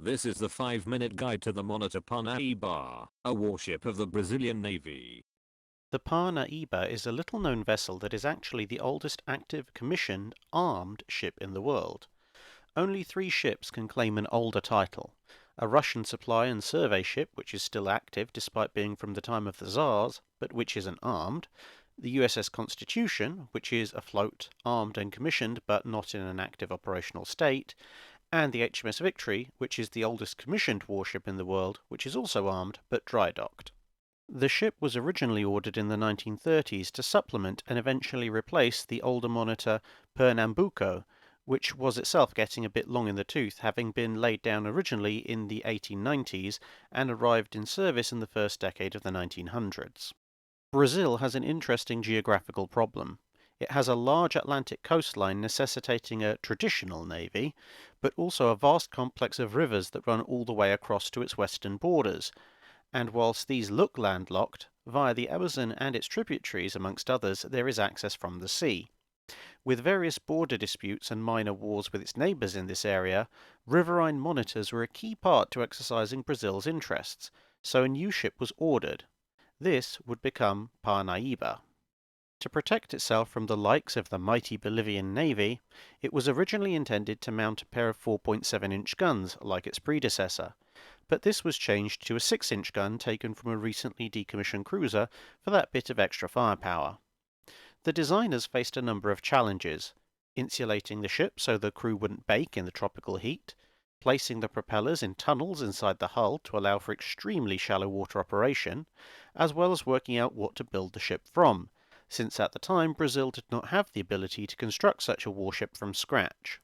This is the 5-minute guide to the monitor Parnaiba, a warship of the Brazilian Navy. The Parnaiba is a little-known vessel that is actually the oldest active, commissioned, armed ship in the world. Only 3 ships can claim an older title: a Russian supply and survey ship, which is still active despite being from the time of the Tsars, but which isn't armed; the USS Constitution, which is afloat, armed and commissioned, but not in an active operational state; and the HMS Victory, which is the oldest commissioned warship in the world, which is also armed, but dry-docked. The ship was originally ordered in the 1930s to supplement and eventually replace the older monitor Pernambuco, which was itself getting a bit long in the tooth, having been laid down originally in the 1890s and arrived in service in the first decade of the 1900s. Brazil has an interesting geographical problem. It has a large Atlantic coastline necessitating a traditional navy, but also a vast complex of rivers that run all the way across to its western borders, and whilst these look landlocked, via the Amazon and its tributaries amongst others there is access from the sea. With various border disputes and minor wars with its neighbours in this area, riverine monitors were a key part to exercising Brazil's interests, so a new ship was ordered. This would become Parnaiba. To protect itself from the likes of the mighty Bolivian Navy, it was originally intended to mount a pair of 4.7-inch guns, like its predecessor, but this was changed to a 6-inch gun taken from a recently decommissioned cruiser for that bit of extra firepower. The designers faced a number of challenges: insulating the ship so the crew wouldn't bake in the tropical heat, placing the propellers in tunnels inside the hull to allow for extremely shallow water operation, as well as working out what to build the ship from, since at the time Brazil did not have the ability to construct such a warship from scratch.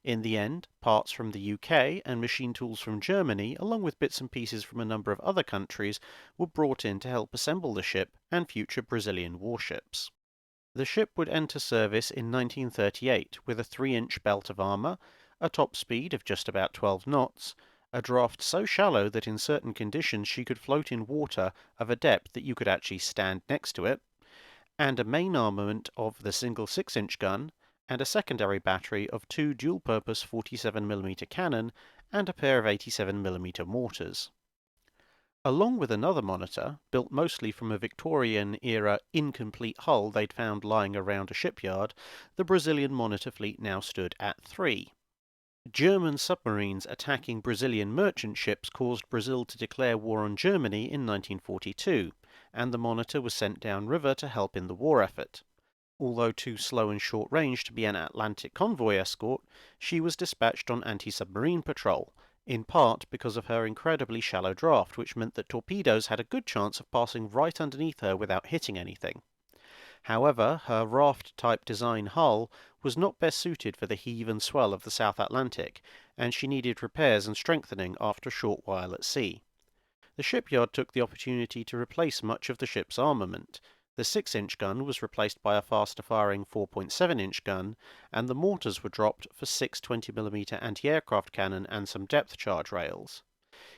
In the end, parts from the UK and machine tools from Germany, along with bits and pieces from a number of other countries, were brought in to help assemble the ship and future Brazilian warships. The ship would enter service in 1938 with a 3-inch belt of armour, a top speed of just about 12 knots, a draft so shallow that in certain conditions she could float in water of a depth that you could actually stand next to it, and a main armament of the single 6-inch gun, and a secondary battery of 2 dual-purpose 47mm cannon and a pair of 87mm mortars. Along with another monitor, built mostly from a Victorian-era incomplete hull they'd found lying around a shipyard, the Brazilian monitor fleet now stood at 3. German submarines attacking Brazilian merchant ships caused Brazil to declare war on Germany in 1942, and the monitor was sent downriver to help in the war effort. Although too slow and short-range to be an Atlantic convoy escort, she was dispatched on anti-submarine patrol, in part because of her incredibly shallow draft, which meant that torpedoes had a good chance of passing right underneath her without hitting anything. However, her raft-type design hull was not best suited for the heave and swell of the South Atlantic, and she needed repairs and strengthening after a short while at sea. The shipyard took the opportunity to replace much of the ship's armament. The 6-inch gun was replaced by a faster-firing 4.7-inch gun, and the mortars were dropped for 6 20mm anti-aircraft cannon and some depth charge rails.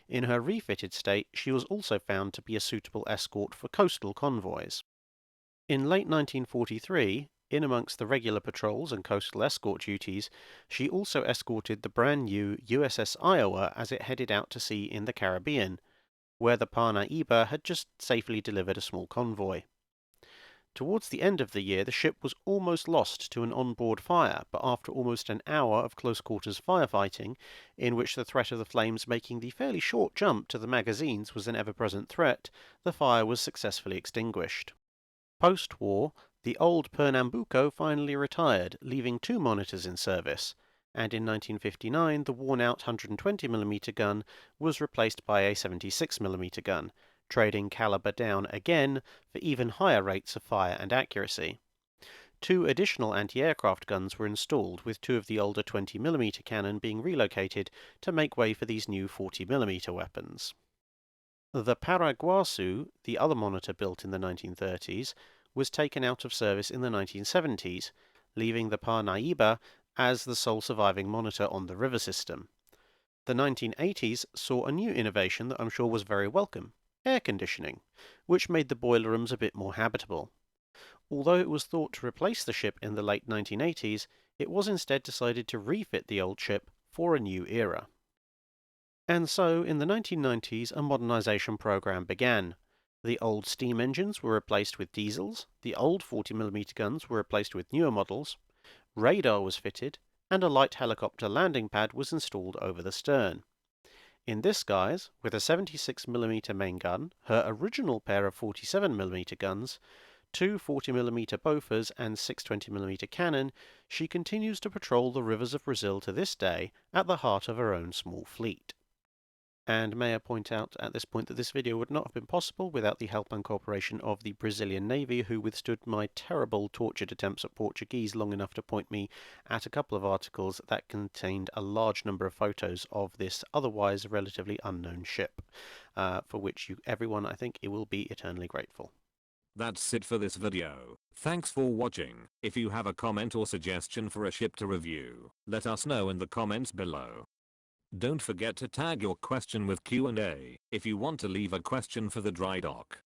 In her refitted state, she was also found to be a suitable escort for coastal convoys. In late 1943, in amongst the regular patrols and coastal escort duties, she also escorted the brand new USS Iowa as it headed out to sea in the Caribbean, where the Parnaiba had just safely delivered a small convoy. Towards the end of the year, the ship was almost lost to an onboard fire, but after almost an hour of close-quarters firefighting, in which the threat of the flames making the fairly short jump to the magazines was an ever-present threat, the fire was successfully extinguished. Post-war, the old Pernambuco finally retired, leaving 2 monitors in service, and in 1959 the worn-out 120mm gun was replaced by a 76mm gun, trading caliber down again for even higher rates of fire and accuracy. 2 additional anti-aircraft guns were installed, with 2 of the older 20mm cannon being relocated to make way for these new 40mm weapons. The Paraguaçu, the other monitor built in the 1930s, was taken out of service in the 1970s, leaving the Parnaiba as the sole surviving monitor on the river system. The 1980s saw a new innovation that I'm sure was very welcome: air conditioning, which made the boiler rooms a bit more habitable. Although it was thought to replace the ship in the late 1980s, it was instead decided to refit the old ship for a new era. And so, in the 1990s, a modernization program began. The old steam engines were replaced with diesels, the old 40mm guns were replaced with newer models, radar was fitted, and a light helicopter landing pad was installed over the stern. In this guise, with a 76mm main gun, her original pair of 47mm guns, two 40mm Bofors and 620mm cannon, she continues to patrol the rivers of Brazil to this day at the heart of her own small fleet. And may I point out at this point that this video would not have been possible without the help and cooperation of the Brazilian Navy, who withstood my terrible tortured attempts at Portuguese long enough to point me at a couple of articles that contained a large number of photos of this otherwise relatively unknown ship, for which everyone, I think, will be eternally grateful. That's it for this video. Thanks for watching. If you have a comment or suggestion for a ship to review, let us know in the comments below. Don't forget to tag your question with Q&A if you want to leave a question for the dry dock.